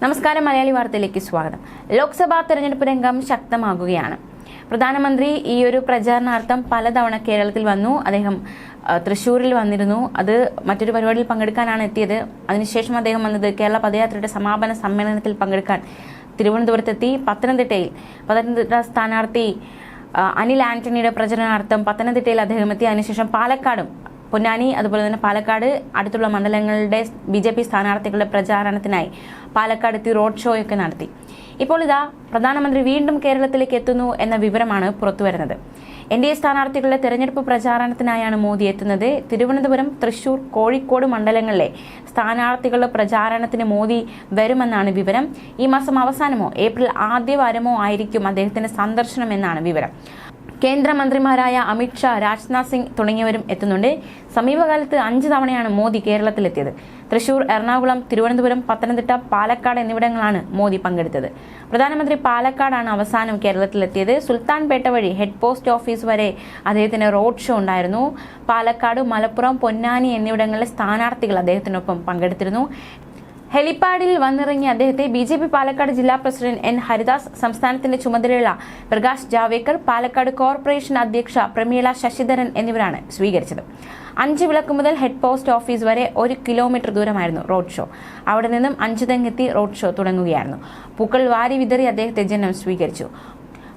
നമസ്കാരം, മലയാളി വാർത്തയിലേക്ക് സ്വാഗതം. ലോക്സഭാ തെരഞ്ഞെടുപ്പ് രംഗം ശക്തമാകുകയാണ്. പ്രധാനമന്ത്രി ഈ ഒരു പ്രചാരണാർത്ഥം പലതവണ കേരളത്തിൽ വന്നു. അദ്ദേഹം തൃശ്ശൂരിൽ വന്നിരുന്നു. അത് മറ്റൊരു പരിപാടിയിൽ പങ്കെടുക്കാനാണ് എത്തിയത്. അതിനുശേഷം അദ്ദേഹം വന്നത് കേരള പദയാത്രയുടെ സമാപന സമ്മേളനത്തിൽ പങ്കെടുക്കാൻ തിരുവനന്തപുരത്തെത്തി. പത്തനംതിട്ട സ്ഥാനാർത്ഥി അനിൽ ആന്റണിയുടെ പ്രചരണാർത്ഥം പത്തനംതിട്ടയിൽ അദ്ദേഹം എത്തി. അതിനുശേഷം പാലക്കാടും പൊന്നാനി, അതുപോലെ തന്നെ പാലക്കാട് അടുത്തുള്ള മണ്ഡലങ്ങളുടെ BJP സ്ഥാനാർത്ഥികളുടെ പ്രചാരണത്തിനായി പാലക്കാട് എത്തി റോഡ് ഷോയൊക്കെ നടത്തി. ഇപ്പോൾ ഇതാ പ്രധാനമന്ത്രി വീണ്ടും കേരളത്തിലേക്ക് എത്തുന്നു എന്ന വിവരമാണ് പുറത്തുവരുന്നത്. NDA സ്ഥാനാർത്ഥികളുടെ തെരഞ്ഞെടുപ്പ് പ്രചാരണത്തിനായാണ് മോദി എത്തുന്നത്. തിരുവനന്തപുരം, തൃശൂർ, കോഴിക്കോട് മണ്ഡലങ്ങളിലെ സ്ഥാനാർത്ഥികളുടെ പ്രചാരണത്തിന് മോദി വരുമെന്നാണ് വിവരം. ഈ മാസം അവസാനമോ ഏപ്രിൽ ആദ്യവാരമോ ആയിരിക്കും അദ്ദേഹത്തിന്റെ സന്ദർശനം എന്നാണ് വിവരം. കേന്ദ്രമന്ത്രിമാരായ അമിത് ഷാ, രാജ്നാഥ് സിംഗ് തുടങ്ങിയവരും എത്തുന്നുണ്ട്. സമീപകാലത്ത് 5 തവണയാണ് മോദി കേരളത്തിലെത്തിയത്. തൃശൂർ, എറണാകുളം, തിരുവനന്തപുരം, പത്തനംതിട്ട, പാലക്കാട് എന്നിവിടങ്ങളാണ് മോദി പങ്കെടുത്തത്. പ്രധാനമന്ത്രി പാലക്കാടാണ് അവസാനം കേരളത്തിലെത്തിയത്. സുൽത്താൻപേട്ട വഴി ഹെഡ് പോസ്റ്റ് ഓഫീസ് വരെ അദ്ദേഹത്തിന് റോഡ് ഷോ ഉണ്ടായിരുന്നു. പാലക്കാട്, മലപ്പുറം, പൊന്നാനി എന്നിവിടങ്ങളിലെ സ്ഥാനാർത്ഥികൾ അദ്ദേഹത്തിനൊപ്പം പങ്കെടുത്തിരുന്നു. ഹെലിപ്പാഡിൽ വന്നിറങ്ങിയ അദ്ദേഹത്തെ BJP പാലക്കാട് ജില്ലാ പ്രസിഡന്റ് N. ഹരിദാസ്, സംസ്ഥാനത്തിന്റെ ചുമതലയുള്ള പ്രകാശ് ജാവേക്കർ, പാലക്കാട് കോർപ്പറേഷൻ അധ്യക്ഷ പ്രമീള ശശിധരൻ എന്നിവരാണ് സ്വീകരിച്ചത്. 5 വിളക്ക് മുതൽ ഹെഡ് പോസ്റ്റ് ഓഫീസ് വരെ 1 കിലോമീറ്റർ ദൂരമായിരുന്നു റോഡ് ഷോ. അവിടെ നിന്നും 5 തെങ്ങെത്തി റോഡ് ഷോ തുടങ്ങുകയായിരുന്നു. പൂക്കൾ വാരി വിതറി അദ്ദേഹത്തെ ജനം സ്വീകരിച്ചു.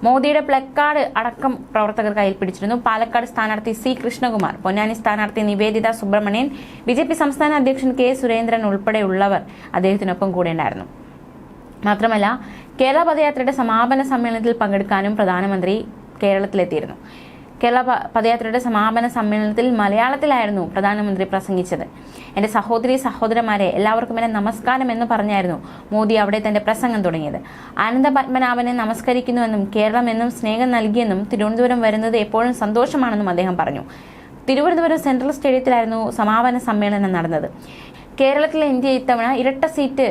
മോദിയുടെ പ്ലക്കാർഡ് അടക്കം പ്രവർത്തകർ കയ്യിൽ പിടിച്ചിരുന്നു. പാലക്കാട് സ്ഥാനാർത്ഥി C. കൃഷ്ണകുമാർ, പൊന്നാനി സ്ഥാനാർത്ഥി നിവേദിത സുബ്രഹ്മണ്യൻ, BJP സംസ്ഥാന അധ്യക്ഷൻ K. സുരേന്ദ്രൻ ഉൾപ്പെടെയുള്ളവർ അദ്ദേഹത്തിനൊപ്പം കൂടെ ഉണ്ടായിരുന്നു. മാത്രമല്ല, കേരള പദയാത്രയുടെ സമാപന സമ്മേളനത്തിൽ പങ്കെടുക്കാനും പ്രധാനമന്ത്രി കേരളത്തിലെത്തിയിരുന്നു. കേരള പദയാത്രയുടെ സമാപന സമ്മേളനത്തിൽ മലയാളത്തിലായിരുന്നു പ്രധാനമന്ത്രി പ്രസംഗിച്ചത്. എൻ്റെ സഹോദരന്മാരെ, എല്ലാവർക്കും എന്നെ നമസ്കാരം എന്ന് പറഞ്ഞായിരുന്നു മോദി അവിടെ തന്റെ പ്രസംഗം തുടങ്ങിയത്. ആനന്ദ പത്മനാഭനെ നമസ്കരിക്കുന്നുവെന്നും കേരളം എന്നും സ്നേഹം നൽകിയെന്നും തിരുവനന്തപുരം വരുന്നത് എപ്പോഴും സന്തോഷമാണെന്നും അദ്ദേഹം പറഞ്ഞു. തിരുവനന്തപുരം സെൻട്രൽ സ്റ്റേഡിയത്തിലായിരുന്നു സമാപന സമ്മേളനം നടന്നത്. കേരളത്തിലെ ഇന്ത്യ ഇത്തവണ ഇരട്ട സീറ്റ്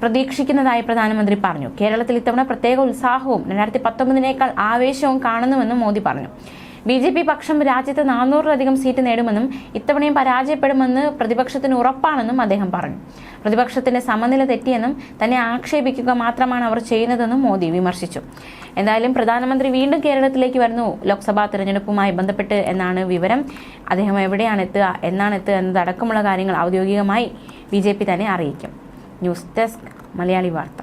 പ്രതീക്ഷിക്കുന്നതായി പ്രധാനമന്ത്രി പറഞ്ഞു. കേരളത്തിൽ ഇത്തവണ പ്രത്യേക ഉത്സാഹവും 2019 ആവേശവും കാണുന്നുവെന്നും മോദി പറഞ്ഞു. BJP പക്ഷം രാജ്യത്ത് 400-ലധികം സീറ്റ് നേടുമെന്നും ഇത്തവണയും പരാജയപ്പെടുമെന്ന് പ്രതിപക്ഷത്തിന് ഉറപ്പാണെന്നും അദ്ദേഹം പറഞ്ഞു. പ്രതിപക്ഷത്തിന്റെ സമനില തെറ്റിയെന്നും തന്നെ ആക്ഷേപിക്കുക മാത്രമാണ് അവർ ചെയ്യുന്നതെന്നും മോദി വിമർശിച്ചു. എന്തായാലും പ്രധാനമന്ത്രി വീണ്ടും കേരളത്തിലേക്ക് വരുന്നു ലോക്സഭാ തെരഞ്ഞെടുപ്പുമായി ബന്ധപ്പെട്ട് എന്നാണ് വിവരം. അദ്ദേഹം എവിടെയാണ് എത്തുക, എന്നാണ് എത്തുക എന്നതടക്കമുള്ള കാര്യങ്ങൾ ഔദ്യോഗികമായി BJP തന്നെ അറിയിക്കും. ന്യൂസ് ഡെസ്ക്, മലയാളി വാർത്ത.